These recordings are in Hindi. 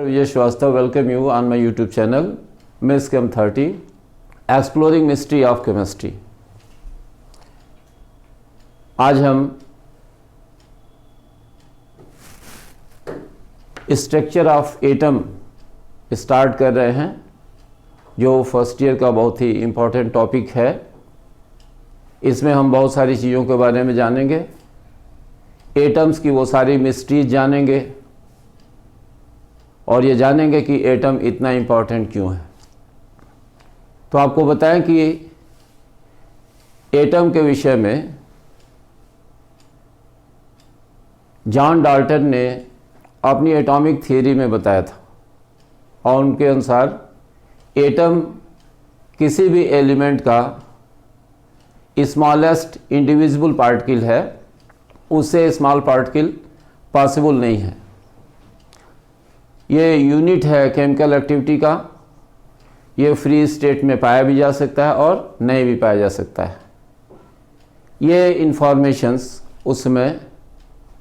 Vijay Shrivastava welcome you on my YouTube channel MISCHEM 30 Exploring Mystery of Chemistry। आज हम स्ट्रक्चर ऑफ एटम स्टार्ट कर रहे हैं, जो फर्स्ट ईयर का बहुत ही इम्पोर्टेंट टॉपिक है। इसमें हम बहुत सारी चीज़ों के बारे में जानेंगे, एटम्स की वो सारी मिस्ट्रीज जानेंगे और ये जानेंगे कि एटम इतना इम्पोर्टेंट क्यों है। तो आपको बताएं कि एटम के विषय में जॉन डाल्टन ने अपनी एटॉमिक थ्योरी में बताया था, और उनके अनुसार एटम किसी भी एलिमेंट का स्मॉलेस्ट इंडिविजुअल पार्टिकल है, उससे स्मॉल पार्टिकल पॉसिबल नहीं है। ये यूनिट है केमिकल एक्टिविटी का। ये फ्री स्टेट में पाया भी जा सकता है और नहीं भी पाया जा सकता है। ये इंफॉर्मेशंस उस समय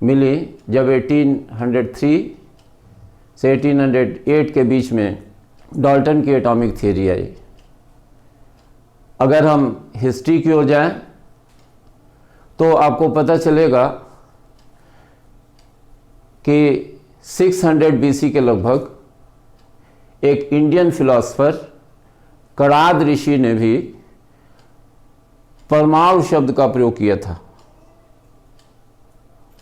मिली जब 1803 से 1808 के बीच में डाल्टन की एटॉमिक थ्योरी आई। अगर हम हिस्ट्री की ओर जाएं तो आपको पता चलेगा कि 600 BC के लगभग एक इंडियन फिलॉसफर कणाद ऋषि ने भी परमाणु शब्द का प्रयोग किया था,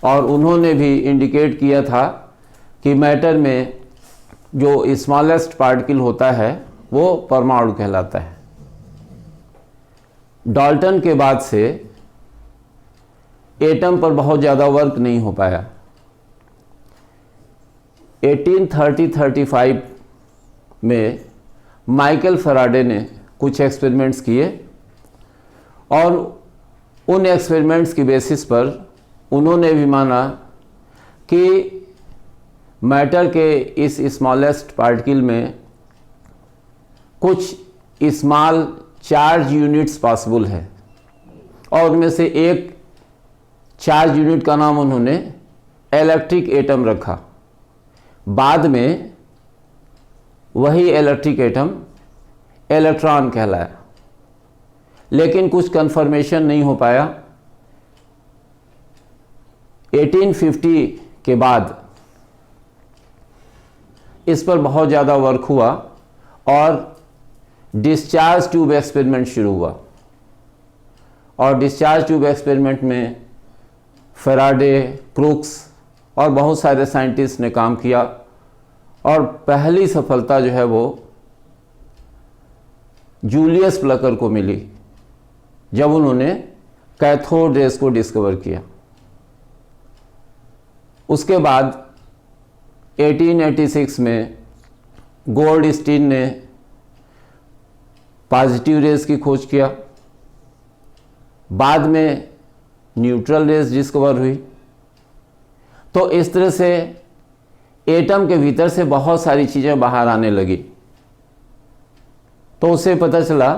और उन्होंने भी इंडिकेट किया था कि मैटर में जो स्मॉलेस्ट पार्टिकल होता है वो परमाणु कहलाता है। डाल्टन के बाद से एटम पर बहुत ज़्यादा वर्क नहीं हो पाया। 1830-35 में माइकल फैराडे ने कुछ एक्सपेरिमेंट्स किए, और उन एक्सपेरिमेंट्स की बेसिस पर उन्होंने भी माना कि मैटर के इस स्मॉलेस्ट पार्टिकल में कुछ स्मॉल चार्ज यूनिट्स पॉसिबल है, और उनमें से एक चार्ज यूनिट का नाम उन्होंने इलेक्ट्रिक एटम रखा। बाद में वही इलेक्ट्रिक एटम इलेक्ट्रॉन कहलाया, लेकिन कुछ कंफर्मेशन नहीं हो पाया। 1850 के बाद इस पर बहुत ज़्यादा वर्क हुआ और डिस्चार्ज ट्यूब एक्सपेरिमेंट शुरू हुआ, और डिस्चार्ज ट्यूब एक्सपेरिमेंट में फैराडे, क्रूक्स और बहुत सारे साइंटिस्ट ने काम किया, और पहली सफलता जो है वो जूलियस प्लकर को मिली जब उन्होंने कैथोड रेज को डिस्कवर किया। उसके बाद 1886 में गोल्डस्टीन ने पॉजिटिव रेज की खोज किया। बाद में न्यूट्रल रेज डिस्कवर हुई। तो इस तरह से एटम के भीतर से बहुत सारी चीज़ें बाहर आने लगी। तो उससे पता चला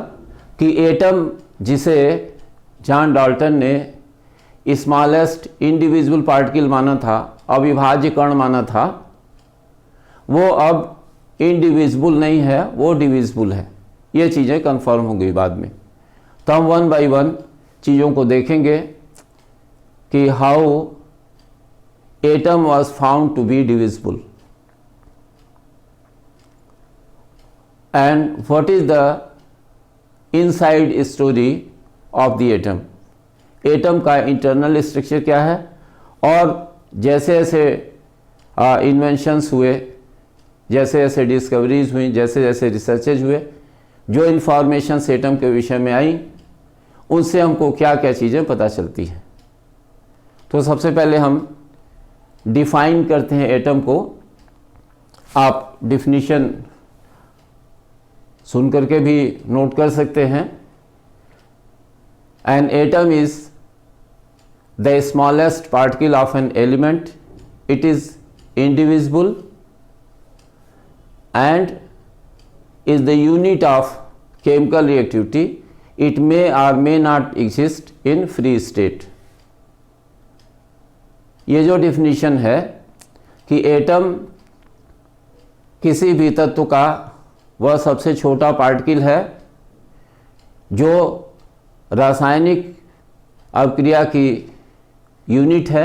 कि एटम, जिसे जॉन डाल्टन ने स्मॉलेस्ट इंडिविजुअल पार्टिकल माना था, अविभाज्य कण माना था, वो अब इंडिविजिबल नहीं है, वो डिविजिबल है। ये चीज़ें कंफर्म हो गई बाद में। तो हम वन बाय वन चीज़ों को देखेंगे कि how atom was found to be divisible and what is the inside story of the atom। Atom का इंटरनल स्ट्रक्चर क्या है, और जैसे जैसे इन्वेंशंस हुए, जैसे जैसे डिस्कवरीज हुई, जैसे जैसे रिसर्चेज हुए, जो इन्फॉर्मेशन एटम के विषय में आई, उनसे हमको क्या क्या चीज़ें पता चलती हैं। तो सबसे पहले हम डिफाइन करते हैं एटम को। आप डिफिनीशन सुन करके भी नोट कर सकते हैं। An atom is the smallest particle of an element. It is indivisible and is the unit of chemical reactivity. It may or may not exist in free state. ये जो डिफिनीशन है कि एटम किसी भी तत्व का वह सबसे छोटा पार्टिकल है जो रासायनिक अभिक्रिया की यूनिट है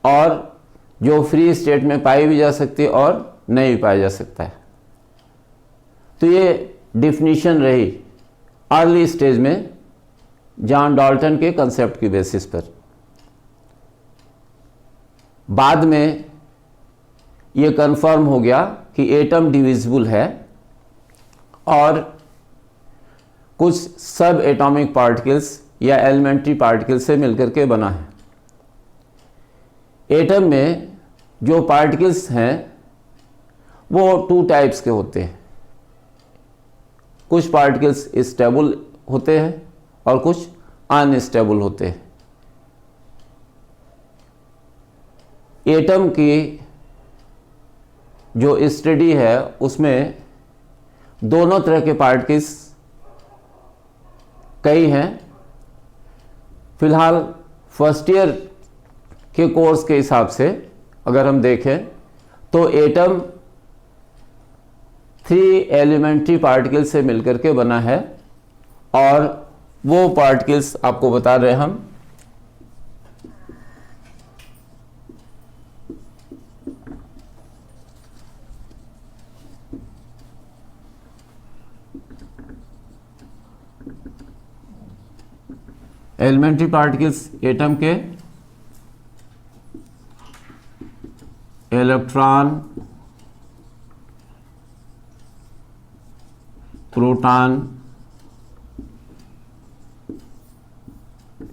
और जो फ्री स्टेट में पाई भी जा सकती है और नहीं भी पाया जा सकता है। तो ये डिफिनीशन रही अर्ली स्टेज में जॉन डाल्टन के कंसेप्ट की बेसिस पर। बाद में ये कंफर्म हो गया कि एटम डिविजिबल है और कुछ सब एटॉमिक पार्टिकल्स या एलिमेंट्री पार्टिकल्स से मिलकर के बना है। एटम में जो पार्टिकल्स हैं वो 2 टाइप्स के होते हैं। कुछ पार्टिकल्स स्टेबल होते हैं और कुछ अनस्टेबल होते हैं। एटम की जो स्टडी है उसमें दोनों तरह के पार्टिकल्स कई हैं। फिलहाल फर्स्ट ईयर के कोर्स के हिसाब से अगर हम देखें तो एटम 3 एलिमेंट्री पार्टिकल से मिलकर के बना है और वो पार्टिकल्स आपको बता रहे हैं हम। एलिमेंट्री पार्टिकल्स एटम के इलेक्ट्रॉन, प्रोटॉन,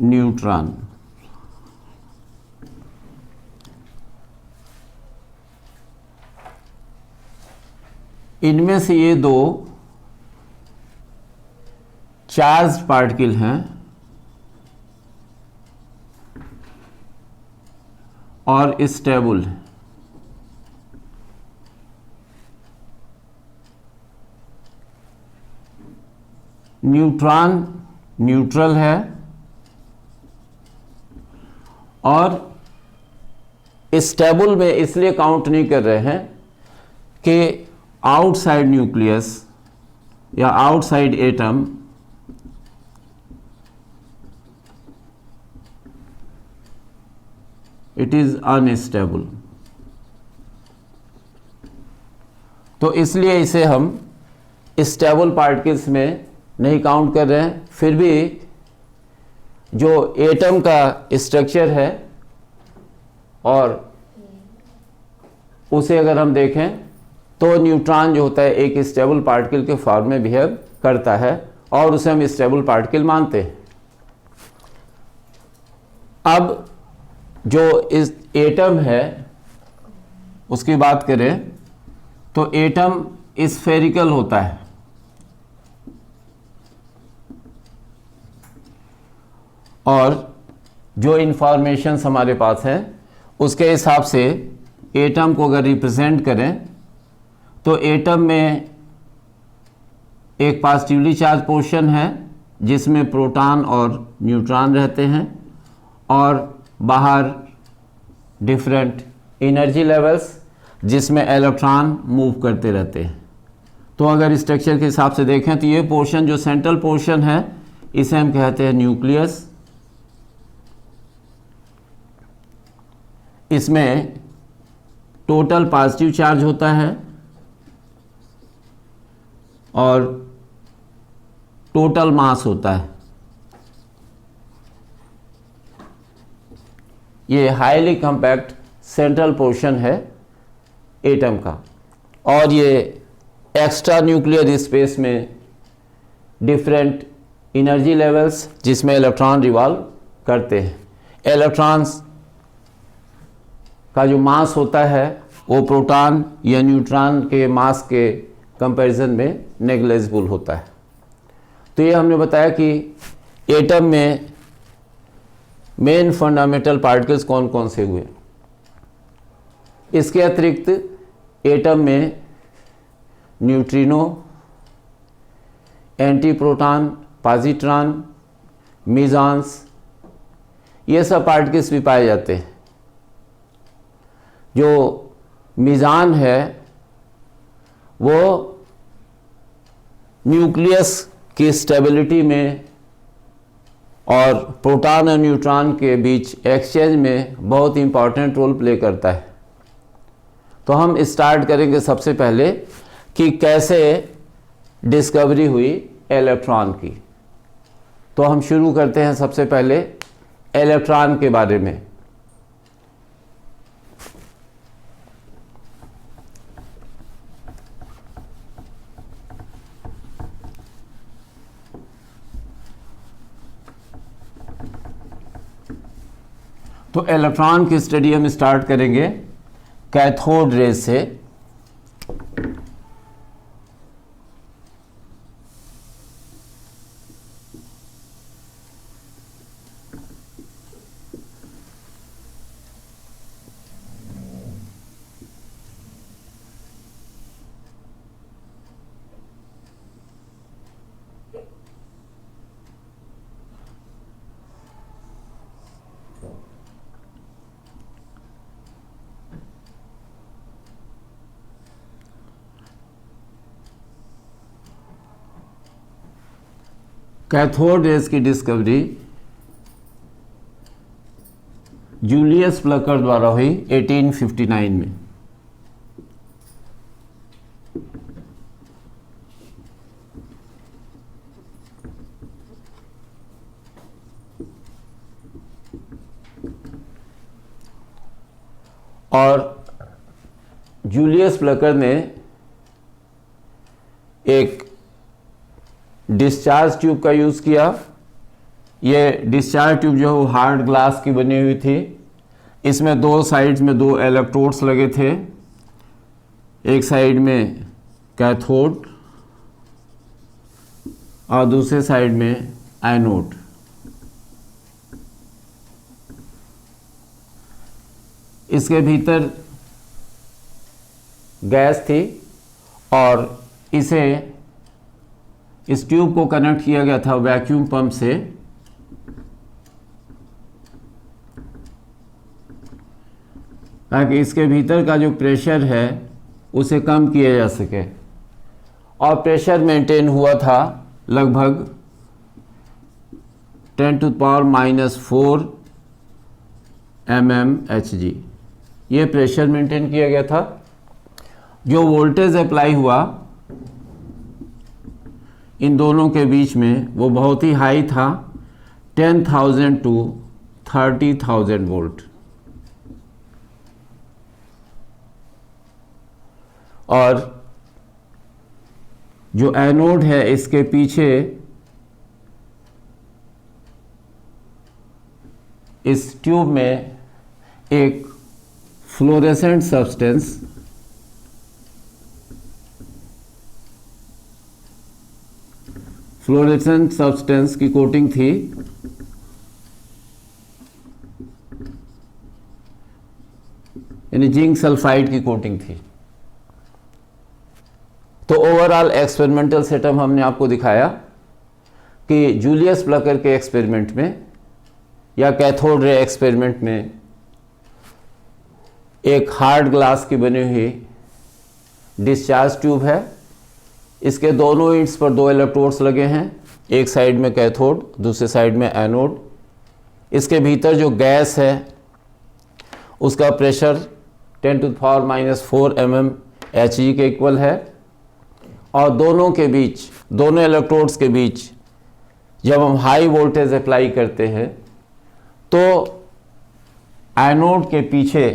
न्यूट्रॉन। इनमें से ये 2 चार्ज पार्टिकल हैं और स्टेबल है। न्यूट्रॉन न्यूट्रल है और स्टेबल में इसलिए काउंट नहीं कर रहे हैं कि आउटसाइड न्यूक्लियस या outside atom it is unstable, तो इसलिए इसे हम स्टेबल पार्टिकल्स में नहीं काउंट कर रहे हैं। फिर भी जो एटम का स्ट्रक्चर है और उसे अगर हम देखें तो न्यूट्रॉन जो होता है एक स्टेबल पार्टिकल के फॉर्म में बिहेव करता है और उसे हम स्टेबल पार्टिकल मानते हैं। अब जो इस एटम है उसकी बात करें तो एटम स्फेरिकल होता है और जो इंफॉर्मेशंस हमारे पास हैं उसके हिसाब से एटम को अगर रिप्रेजेंट करें तो एटम में एक पॉजिटिवली चार्ज पोर्शन है जिसमें प्रोटॉन और न्यूट्रॉन रहते हैं और बाहर डिफरेंट एनर्जी लेवल्स जिसमें इलेक्ट्रॉन मूव करते रहते हैं। तो अगर स्ट्रक्चर के हिसाब से देखें तो ये पोर्शन जो सेंट्रल पोर्शन है इसे हम कहते हैं न्यूक्लियस। इसमें टोटल पॉजिटिव चार्ज होता है और टोटल मास होता है। ये हाईली कॉम्पैक्ट सेंट्रल पोर्शन है एटम का और ये एक्स्ट्रा न्यूक्लियर स्पेस में डिफरेंट एनर्जी लेवल्स जिसमें इलेक्ट्रॉन रिवॉल्व करते हैं। इलेक्ट्रॉन्स का जो मास होता है वो प्रोटॉन या न्यूट्रॉन के मास के कंपैरिजन में नेग्लिजिबल होता है। तो ये हमने बताया कि एटम में मेन फंडामेंटल पार्टिकल्स कौन कौन से हुए। इसके अतिरिक्त एटम में न्यूट्रिनो, एंटी प्रोटॉन, पॉजिट्रॉन, मेसॉन्स ये सब पार्टिकल्स भी पाए जाते हैं। जो मेसॉन है वो न्यूक्लियस की स्टेबिलिटी में और प्रोटॉन और न्यूट्रॉन के बीच एक्सचेंज में बहुत इंपॉर्टेंट रोल प्ले करता है। तो हम स्टार्ट करेंगे सबसे पहले कि कैसे डिस्कवरी हुई इलेक्ट्रॉन की। तो हम शुरू करते हैं सबसे पहले इलेक्ट्रॉन के बारे में। तो इलेक्ट्रॉन की स्टडी हम स्टार्ट करेंगे कैथोड रेज से। कैथोड रेज की डिस्कवरी जूलियस प्लकर द्वारा हुई 1859 में। और जूलियस प्लकर ने एक डिस्चार्ज ट्यूब का यूज़ किया। ये डिस्चार्ज ट्यूब जो है वो हार्ड ग्लास की बनी हुई थी। इसमें दो साइड्स में दो इलेक्ट्रोड्स लगे थे, एक साइड में कैथोड और दूसरे साइड में एनोड। इसके भीतर गैस थी और इस ट्यूब को कनेक्ट किया गया था वैक्यूम पंप से। ताकि इसके भीतर का जो प्रेशर है उसे कम किया जा सके। और प्रेशर मेंटेन हुआ था लगभग 10⁻⁻⁴ mmHg। ये प्रेशर मेंटेन किया गया था। जो वोल्टेज अप्लाई हुआ इन दोनों के बीच में वो बहुत ही हाई था, 10,000 to 30,000 वोल्ट। और जो एनोड है इसके पीछे इस ट्यूब में एक फ्लोरेसेंट सब्सटेंस की कोटिंग थी। यानी जिंक सल्फाइड की कोटिंग थी। तो ओवरऑल एक्सपेरिमेंटल सेटअप हमने आपको दिखाया कि जूलियस प्लकर के एक्सपेरिमेंट में या कैथोड रे एक्सपेरिमेंट में एक हार्ड ग्लास की बनी हुई डिस्चार्ज ट्यूब है। इसके दोनों एंड्स पर दो इलेक्ट्रोड्स लगे हैं, एक साइड में कैथोड दूसरे साइड में एनोड। इसके भीतर जो गैस है उसका प्रेशर 10⁻⁻⁴ mmHg के इक्वल है। और दोनों इलेक्ट्रोड्स के बीच जब हम हाई वोल्टेज अप्लाई करते हैं तो एनोड के पीछे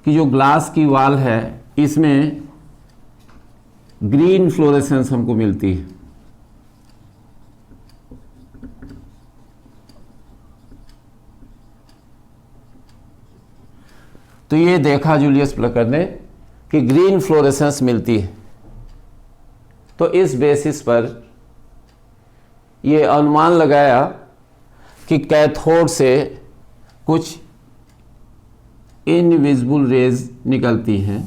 की जो ग्लास की वॉल है इसमें ग्रीन फ्लोरेसेंस हमको मिलती है। तो ये देखा जूलियस प्लकर ने कि ग्रीन फ्लोरेसेंस मिलती है। तो इस बेसिस पर ये अनुमान लगाया कि कैथोड से कुछ इनविजिबल रेज निकलती हैं।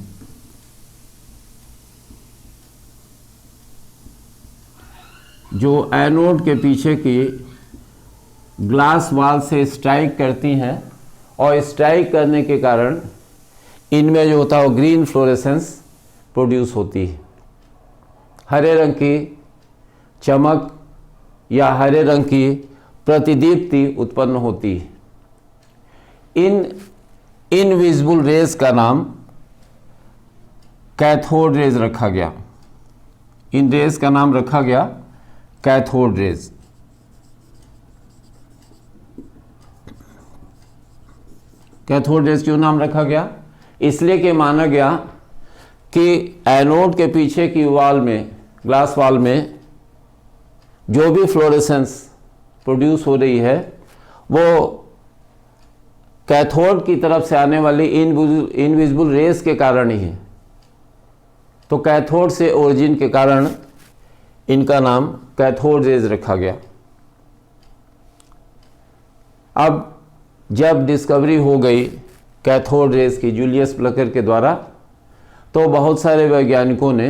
जो एनोड के पीछे की ग्लास वॉल से स्ट्राइक करती हैं और स्ट्राइक करने के कारण इनमें जो होता है वो ग्रीन फ्लोरेसेंस प्रोड्यूस होती है। हरे रंग की चमक या हरे रंग की प्रतिदीप्ति उत्पन्न होती है। इन इनविजिबल रेज का नाम कैथोड रेज रखा गया। इन रेज का नाम रखा गया कैथोड रेज। कैथोड रेज क्यों नाम रखा गया? इसलिए कि माना गया कि एनोड के पीछे की वॉल में, ग्लास वॉल में जो भी फ्लोरेसेंस प्रोड्यूस हो रही है वो कैथोड की तरफ से आने वाली इनविजिबल रेज के कारण ही है। तो कैथोड से ओरिजिन के कारण इनका नाम कैथोड रेज रखा गया। अब जब डिस्कवरी हो गई कैथोड रेज की जूलियस प्लकर के द्वारा, तो बहुत सारे वैज्ञानिकों ने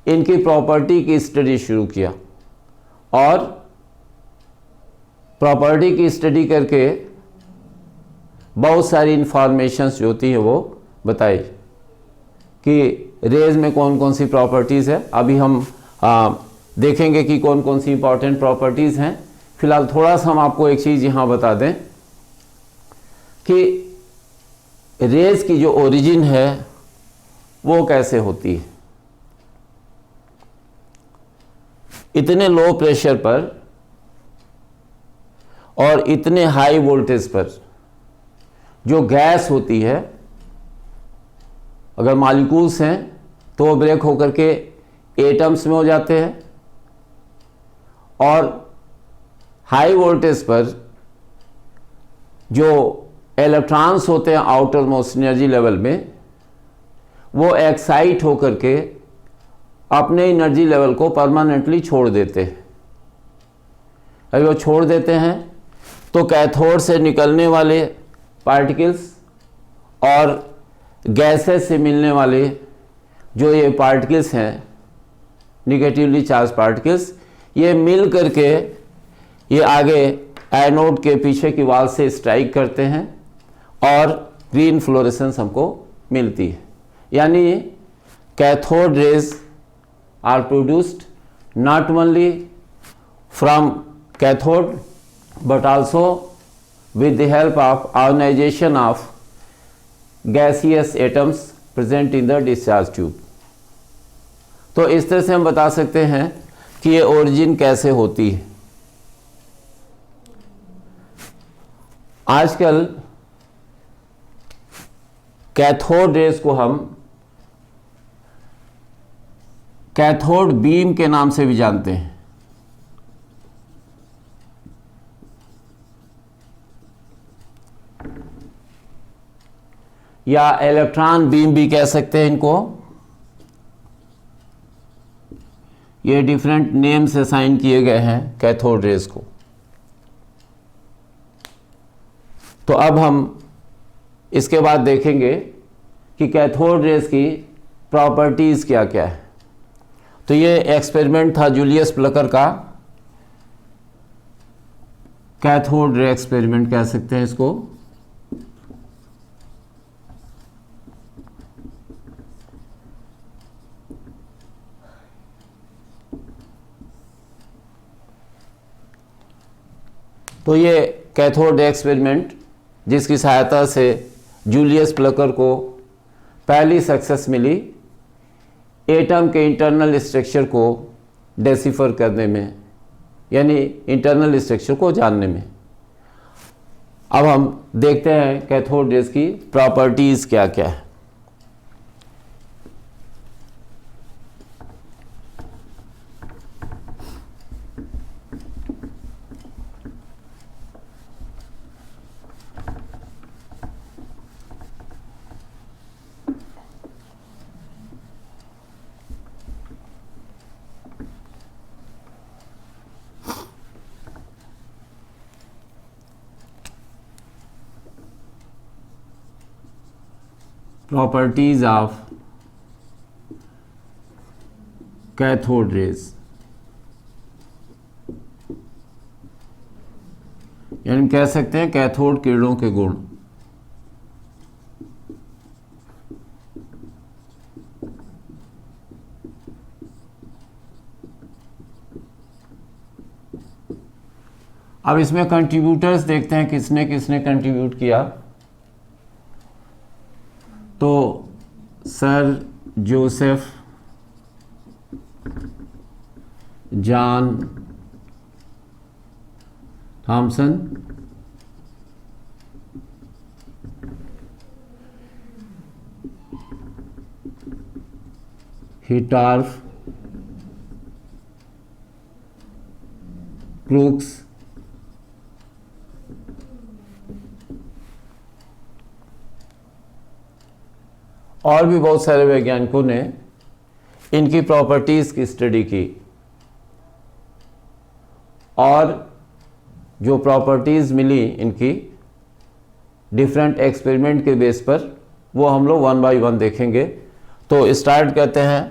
इनकी प्रॉपर्टी की स्टडी शुरू किया और प्रॉपर्टी की स्टडी करके बहुत सारी इंफॉर्मेशंस जो होती है वो बताई कि रेज में कौन कौन सी प्रॉपर्टीज़ है। अभी हम देखेंगे कि कौन कौन सी इंपॉर्टेंट प्रॉपर्टीज़ हैं। फिलहाल थोड़ा सा हम आपको एक चीज़ यहाँ बता दें कि रेज की जो ओरिजिन है वो कैसे होती है। इतने लो प्रेशर पर और इतने हाई वोल्टेज पर जो गैस होती है, अगर मॉलिक्यूल्स हैं तो वो ब्रेक होकर के एटम्स में हो जाते हैं, और हाई वोल्टेज पर जो इलेक्ट्रॉन्स होते हैं आउटर मोस्ट एनर्जी लेवल में, वो एक्साइट होकर के अपने एनर्जी लेवल को परमानेंटली छोड़ देते हैं। अगर वो छोड़ देते हैं तो कैथोड से निकलने वाले पार्टिकल्स और गैसेस से मिलने वाले जो ये पार्टिकल्स हैं, निगेटिवली चार्ज पार्टिकल्स, ये मिल करके ये आगे एनोड के पीछे की वॉल से स्ट्राइक करते हैं और ग्रीन फ्लोरेसेंस हमको मिलती है। यानी cathode rays are produced not only from cathode but also with the help of ionization of gaseous atoms present in the discharge tube। तो इस तरह से हम बता सकते हैं कि ये ओरिजिन कैसे होती है। आजकल कैथोड रेज को हम कैथोड बीम के नाम से भी जानते हैं, या इलेक्ट्रॉन बीम भी कह सकते हैं इनको। ये डिफरेंट नेम से असाइन किए गए हैं कैथोड रेज को। तो अब हम इसके बाद देखेंगे कि कैथोड रेज की प्रॉपर्टीज क्या क्या है। तो ये एक्सपेरिमेंट था जूलियस प्लकर का, कैथोड रे एक्सपेरिमेंट कह सकते हैं इसको। तो ये कैथोड एक्सपेरिमेंट जिसकी सहायता से जूलियस प्लकर को पहली सक्सेस मिली एटम के इंटरनल स्ट्रक्चर को डेसिफर करने में, यानी इंटरनल स्ट्रक्चर को जानने में। अब हम देखते हैं कैथोड रेज की प्रॉपर्टीज़ क्या क्या है। प्रॉपर्टीज ऑफ कैथोड रेज, यानी कह सकते हैं कैथोड किरणों के गुण। अब इसमें कंट्रीब्यूटर्स देखते हैं किसने किसने कंट्रीब्यूट किया। तो sir Joseph John Thomson, Hittorf, Crookes, और भी बहुत सारे वैज्ञानिकों ने इनकी प्रॉपर्टीज की स्टडी की, और जो प्रॉपर्टीज मिली इनकी डिफरेंट एक्सपेरिमेंट के बेस पर, वो हम लोग वन बाय वन देखेंगे। तो स्टार्ट करते हैं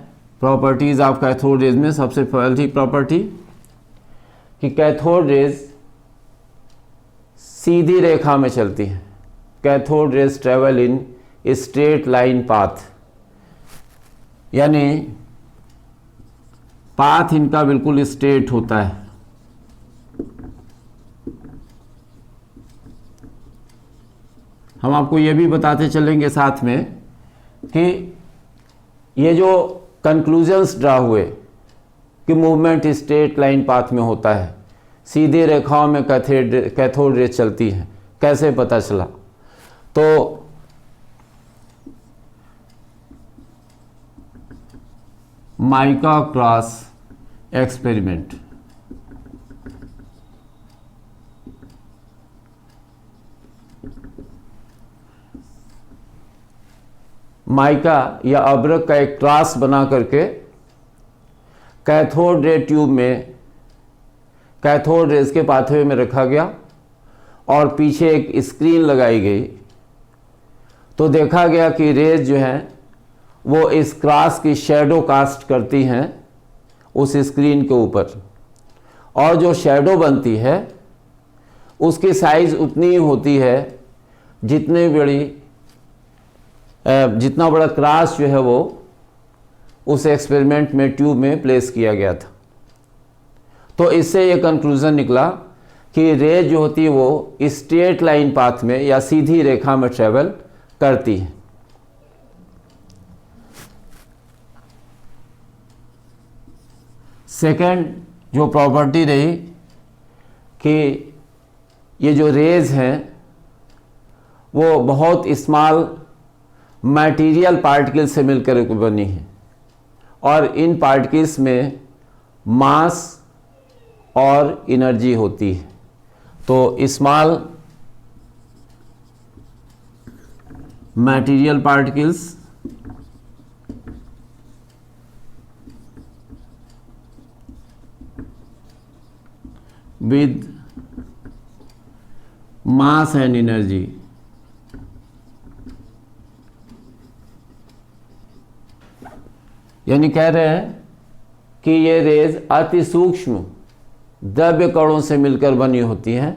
प्रॉपर्टीज ऑफ कैथोड रेज में। सबसे पहली प्रॉपर्टी कि कैथोड रेज सीधी रेखा में चलती हैं। Cathode rays travel in straight line path, यानी पाथ इनका बिल्कुल स्ट्रेट होता है। हम आपको ये भी बताते चलेंगे साथ में कि ये जो कंक्लूजन्स ड्रा हुए कि मूवमेंट स्ट्रेट लाइन पाथ में होता है, सीधे रेखाओं में कैथोड रेज चलती है, कैसे पता चला? तो माइका क्रॉस एक्सपेरिमेंट, माइका या अब्रक का एक क्रॉस बना करके कैथोड रे ट्यूब में कैथोड रेज के पाथवे में रखा गया और पीछे एक स्क्रीन लगाई गई। तो देखा गया कि रेज जो हैं वो इस क्रॉस की शैडो कास्ट करती हैं उस स्क्रीन के ऊपर, और जो शैडो बनती है उसकी साइज उतनी ही होती है जितना बड़ा क्रॉस जो है वो उस एक्सपेरिमेंट में ट्यूब में प्लेस किया गया था। तो इससे ये कंक्लूजन निकला कि रेज जो होती है वो स्ट्रेट लाइन पाथ में या सीधी रेखा में ट्रेवल करती है। सेकंड जो प्रॉपर्टी रही कि ये जो रेज हैं वो बहुत स्मॉल मटेरियल पार्टिकल से मिलकर बनी है, और इन पार्टिकल्स में मास और एनर्जी होती है। तो small material particles with mass and energy, यानी कह रहे हैं कि ये रेज अति सूक्ष्म द्रव्य कणों से मिलकर बनी होती हैं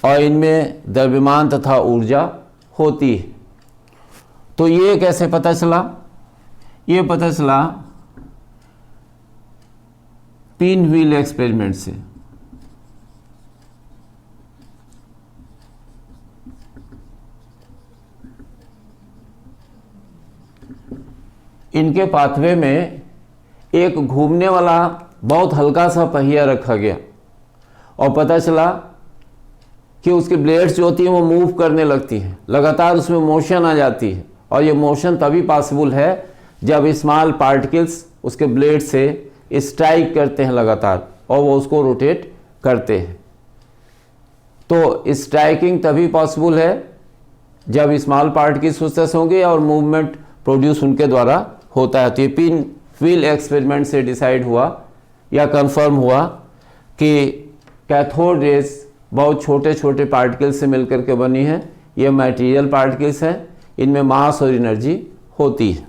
और इनमें द्रव्यमान तथा ऊर्जा होती है। तो ये कैसे पता चला? ये पता चला पिन व्हील एक्सपेरिमेंट से। इनके पाथवे में एक घूमने वाला बहुत हल्का सा पहिया रखा गया और पता चला कि उसकी ब्लेड्स जो होती हैं वो मूव करने लगती हैं, लगातार उसमें मोशन आ जाती है, और ये मोशन तभी पॉसिबल है जब स्मॉल पार्टिकल्स उसके ब्लेड से स्ट्राइक करते हैं लगातार और वो उसको रोटेट करते हैं। तो स्ट्राइकिंग तभी पॉसिबल है जब स्मॉल पार्टिकल्स उस तरह से होंगे और मूवमेंट प्रोड्यूस उनके द्वारा होता है। तो ये पिन व्हील एक्सपेरिमेंट से डिसाइड हुआ या कंफर्म हुआ कि कैथोड रेज बहुत छोटे छोटे पार्टिकल्स से मिलकर के बनी है। ये मटेरियल पार्टिकल्स हैं, इनमें मास और एनर्जी होती है।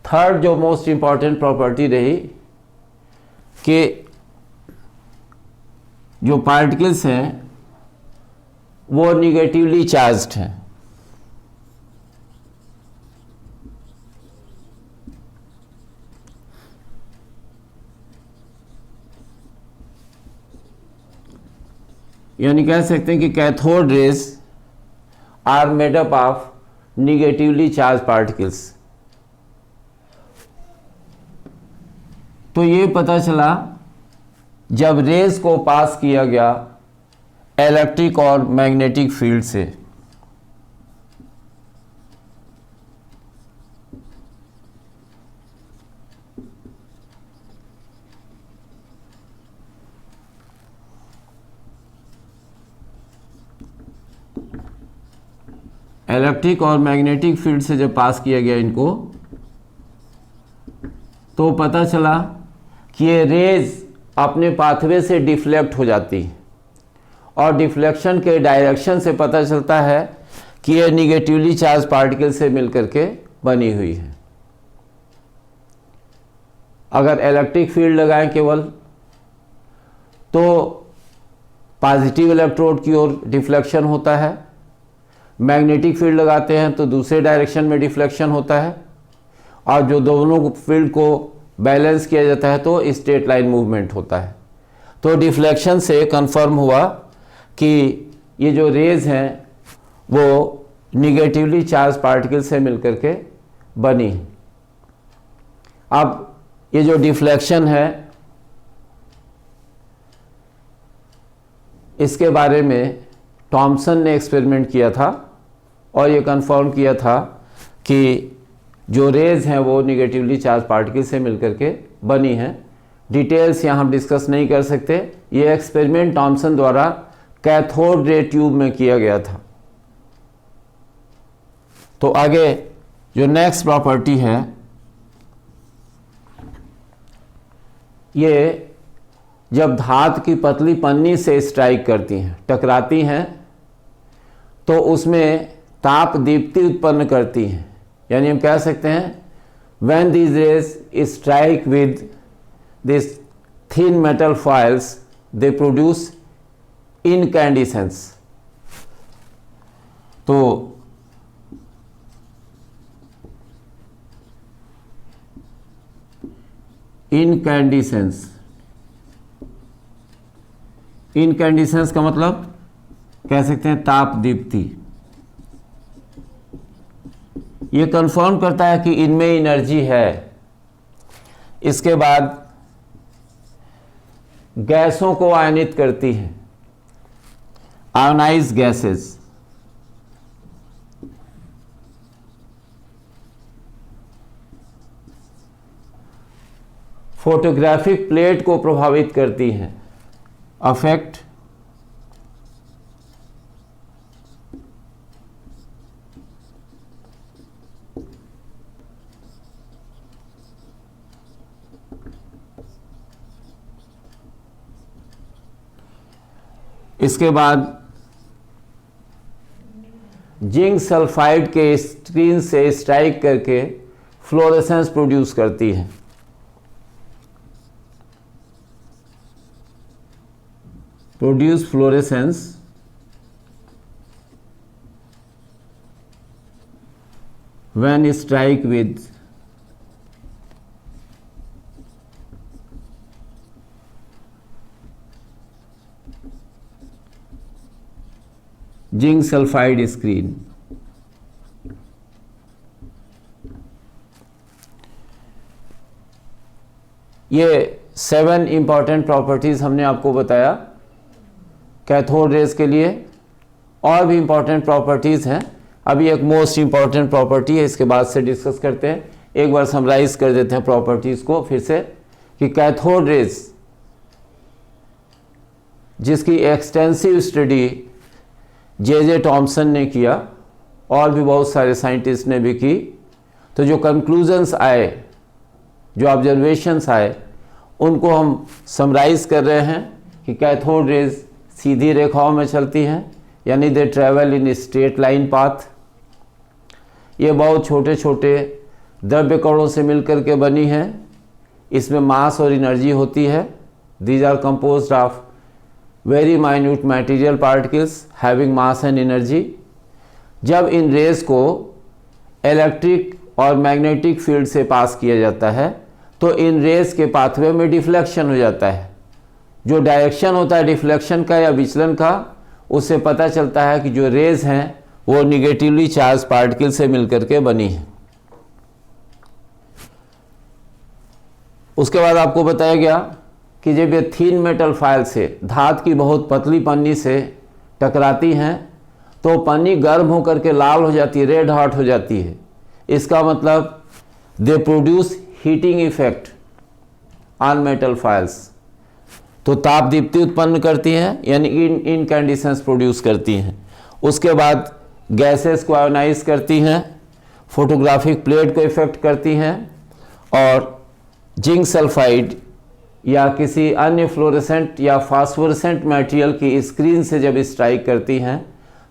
थर्ड जो मोस्ट इंपॉर्टेंट प्रॉपर्टी रही कि जो पार्टिकल्स हैं वो निगेटिवली चार्ज्ड हैं। यानी कह सकते हैं कि cathode rays are made up of negatively charge particles. तो ये पता चला जब रेज को पास किया गया इलेक्ट्रिक और मैग्नेटिक फील्ड से, इलेक्ट्रिक और मैग्नेटिक फील्ड से जब पास किया गया इनको, तो पता चला कि ये रेज अपने पाथवे से डिफ्लेक्ट हो जाती है और डिफ्लेक्शन के डायरेक्शन से पता चलता है कि ये निगेटिवली चार्ज पार्टिकल से मिलकर के बनी हुई है। अगर इलेक्ट्रिक फील्ड लगाएं केवल तो पॉजिटिव इलेक्ट्रोड की ओर डिफ्लेक्शन होता है, मैग्नेटिक फील्ड लगाते हैं तो दूसरे डायरेक्शन में डिफ्लेक्शन होता है, और जो दोनों फील्ड को बैलेंस किया जाता है तो स्ट्रेट लाइन मूवमेंट होता है। तो डिफ्लेक्शन से कंफर्म हुआ कि ये जो रेज हैं वो निगेटिवली चार्ज पार्टिकल से मिलकर के बनी। अब ये जो डिफ्लेक्शन है इसके बारे में थॉमसन ने एक्सपेरिमेंट किया था और ये कंफर्म किया था कि जो रेज हैं वो निगेटिवली चार्ज पार्टिकल से मिलकर के बनी हैं। डिटेल्स यहाँ हम डिस्कस नहीं कर सकते। ये एक्सपेरिमेंट थॉमसन द्वारा कैथोड रे ट्यूब में किया गया था। तो आगे जो नेक्स्ट प्रॉपर्टी है, ये जब धातु की पतली पन्नी से स्ट्राइक करती हैं, टकराती हैं, तो उसमें ताप दीप्ति उत्पन्न करती हैं। यानी हम कह सकते हैं when these rays strike with these thin metal foils they produce incandescence। तो incandescence, incandescence का मतलब कह सकते हैं ताप दीप्ति। ये कंफर्म करता है कि इनमें एनर्जी है। इसके बाद गैसों को आयनित करती हैं, आयोनाइज गैसेस। फोटोग्राफिक प्लेट को प्रभावित करती हैं, अफेक्ट इसके बाद जिंक सल्फाइड के स्क्रीन से स्ट्राइक करके फ्लोरेसेंस प्रोड्यूस करती है। Produce fluorescence when strike with zinc sulphide screen. ये 7 इंपॉर्टेंट प्रॉपर्टीज हमने आपको बताया कैथोड रेज के लिए। और भी इंपॉर्टेंट प्रॉपर्टीज हैं, अभी एक मोस्ट इंपॉर्टेंट प्रॉपर्टी है, इसके बाद से डिस्कस करते हैं। एक बार समराइज कर देते हैं प्रॉपर्टीज को फिर से कि कैथोड रेज जिसकी एक्सटेंसिव स्टडी जे थॉमसन ने किया और भी बहुत सारे साइंटिस्ट ने भी की, तो जो कंक्लूजन्स आए, जो ऑब्जर्वेशंस आए, उनको हम समराइज कर रहे हैं कि कैथोड रेज सीधी रेखाओं में चलती हैं, यानी they travel in straight line path. ये बहुत छोटे छोटे द्रव्य कणों से मिलकर के बनी हैं। इसमें मास और एनर्जी होती है। These are composed of very minute material particles having mass and energy. जब इन रेज को इलेक्ट्रिक और मैग्नेटिक फील्ड से पास किया जाता है तो इन रेज के पाथवे में डिफ्लेक्शन हो जाता है जो डायरेक्शन होता है डिफ्लेक्शन का या विचलन का, उससे पता चलता है कि जो रेज हैं वो निगेटिवली चार्ज पार्टिकल से मिलकर के बनी है। उसके बाद आपको बताया गया कि जब ये थीन मेटल फाइल से धातु की बहुत पतली पन्नी से टकराती हैं तो पन्नी गर्म होकर के लाल हो जाती है, रेड हॉट हो जाती है। इसका मतलब they produce heating effect on metal files, तो ताप दीप्ति उत्पन्न करती हैं, यानी इनकैंडिसेंस प्रोड्यूस करती हैं। उसके बाद गैसेस को आयोनाइज करती हैं, फोटोग्राफिक प्लेट को इफेक्ट करती हैं, और जिंक सल्फाइड या किसी अन्य फ्लोरेसेंट या फास्फोरेसेंट मटेरियल की स्क्रीन से जब स्ट्राइक करती हैं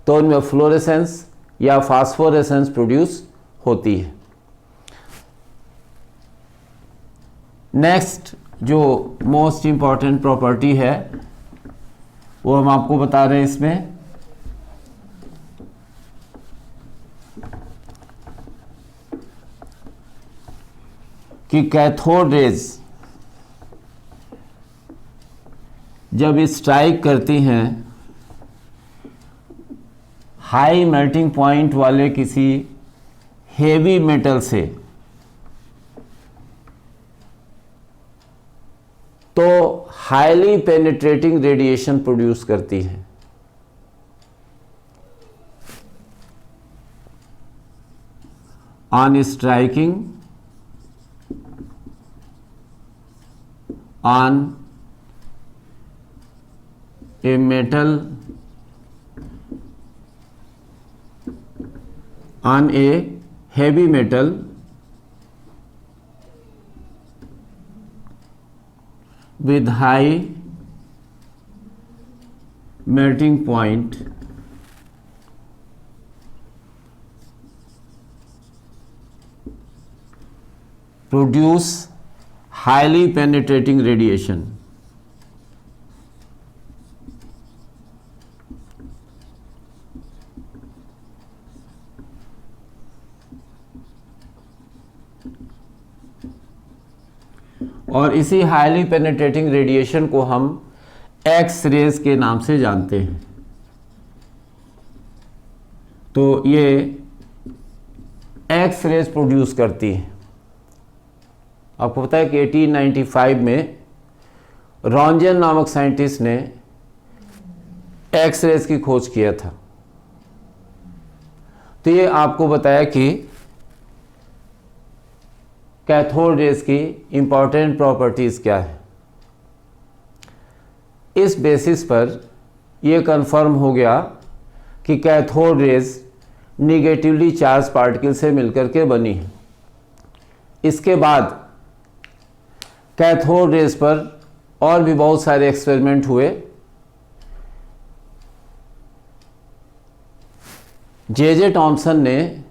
तो उनमें फ्लोरेसेंस या फास्फोरेसेंस प्रोड्यूस होती है। नेक्स्ट जो मोस्ट इम्पॉर्टेंट प्रॉपर्टी है वो हम आपको बता रहे हैं इसमें, कि कैथोड रेज जब स्ट्राइक करती हैं हाई मेल्टिंग पॉइंट वाले किसी हेवी मेटल से, तो हाईली पेनिट्रेटिंग रेडिएशन प्रोड्यूस करती है। On striking on a metal, on a heavy metal with high melting point, produce highly penetrating radiation। और इसी हाईली पेनिट्रेटिंग रेडिएशन को हम एक्स रेज के नाम से जानते हैं। तो ये एक्स रेज प्रोड्यूस करती है। आपको पता है कि 1895 में रॉन्जन नामक साइंटिस्ट ने एक्स रेज की खोज किया था। तो ये आपको बताया कि कैथोड रेज की इंपॉर्टेंट प्रॉपर्टीज क्या है। इस बेसिस पर यह कंफर्म हो गया कि cathode raise negatively charge particle से मिलकर के बनी है। इसके बाद कैथोड रेज पर और भी बहुत सारे एक्सपेरिमेंट हुए। जे टॉमसन ने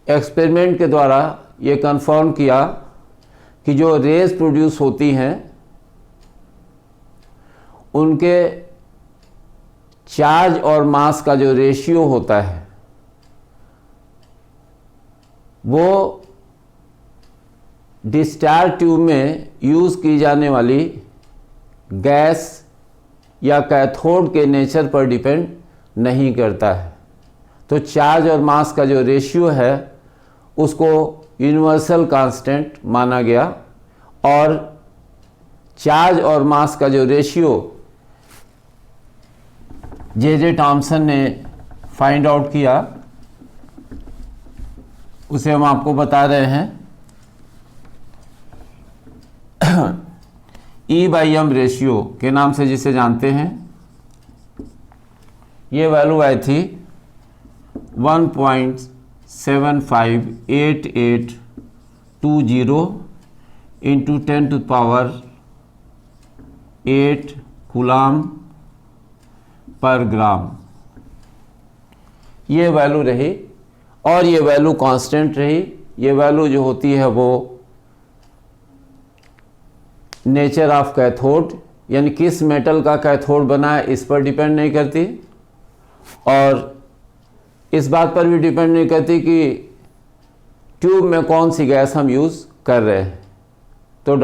एक्सपेरिमेंट के द्वारा ये कंफर्म किया कि जो रेज प्रोड्यूस होती हैं उनके चार्ज और मास का जो रेशियो होता है वो डिस्चार्ज ट्यूब में यूज़ की जाने वाली गैस या कैथोड के नेचर पर डिपेंड नहीं करता है। तो चार्ज और मास का जो रेशियो है उसको यूनिवर्सल कांस्टेंट माना गया, और चार्ज और मास का जो रेशियो जे टॉमसन ने फाइंड आउट किया उसे हम आपको बता रहे हैं। E/m रेशियो के नाम से जिसे जानते हैं, ये वैल्यू आई थी 1.758820 इंटू 10⁸ कूलाम पर ग्राम। ये वैल्यू रही और ये वैल्यू कांस्टेंट रही। ये वैल्यू जो होती है वो नेचर ऑफ कैथोड, यानी किस मेटल का कैथोड बना है इस पर डिपेंड नहीं करती, और इस बात पर भी डिपेंड नहीं करती कि ट्यूब में कौन सी गैस हम यूज़ कर रहे हैं। तो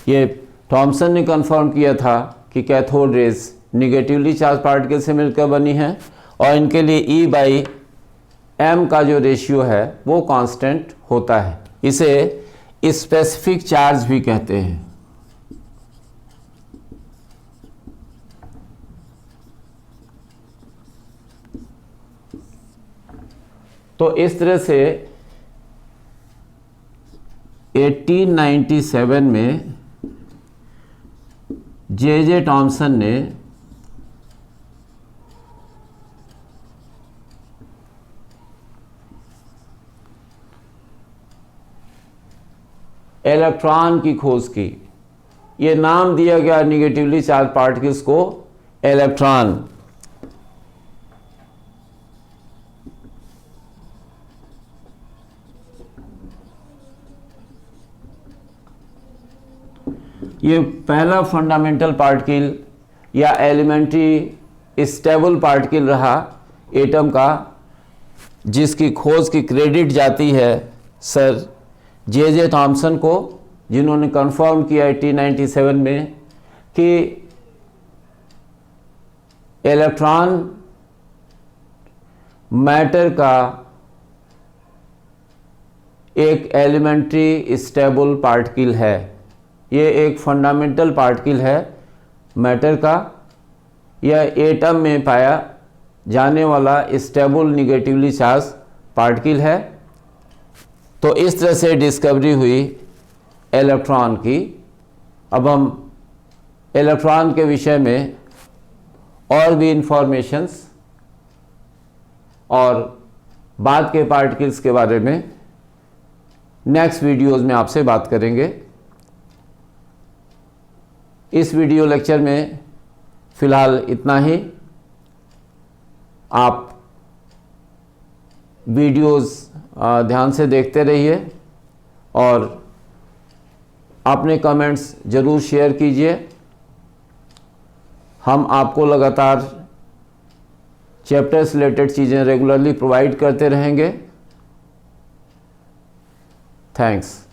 ये थॉमसन ने कंफर्म किया था कि cathode raise negatively charge particle से मिलकर बनी है और इनके लिए E/m का जो रेशियो है वो कांस्टेंट होता है। इसे स्पेसिफिक चार्ज भी कहते हैं। तो इस तरह से 1897 में जे थॉमसन ने इलेक्ट्रॉन की खोज की। ये नाम दिया गया निगेटिवली चार्ज पार्टिकल्स को इलेक्ट्रॉन। ये पहला फंडामेंटल पार्टिकल या एलिमेंट्री स्टेबल पार्टिकल रहा एटम का, जिसकी खोज की क्रेडिट जाती है सर जे थॉमसन को, जिन्होंने कंफर्म किया 1897 में कि इलेक्ट्रॉन मैटर का एक एलिमेंट्री स्टेबल पार्टिकल है। ये एक फंडामेंटल पार्टिकल है मैटर का। यह एटम में पाया जाने वाला स्टेबल निगेटिवली चार्ज पार्टिकल है। तो इस तरह से डिस्कवरी हुई इलेक्ट्रॉन की। अब हम इलेक्ट्रॉन के विषय में और भी इंफॉर्मेशंस और बाद के पार्टिकल्स के बारे में नेक्स्ट वीडियोज़ में आपसे बात करेंगे। इस वीडियो लेक्चर में फ़िलहाल इतना ही। आप वीडियोज़ ध्यान से देखते रहिए और अपने कमेंट्स ज़रूर शेयर कीजिए। हम आपको लगातार चैप्टर से रिलेटेड चीज़ें रेगुलरली प्रोवाइड करते रहेंगे। थैंक्स।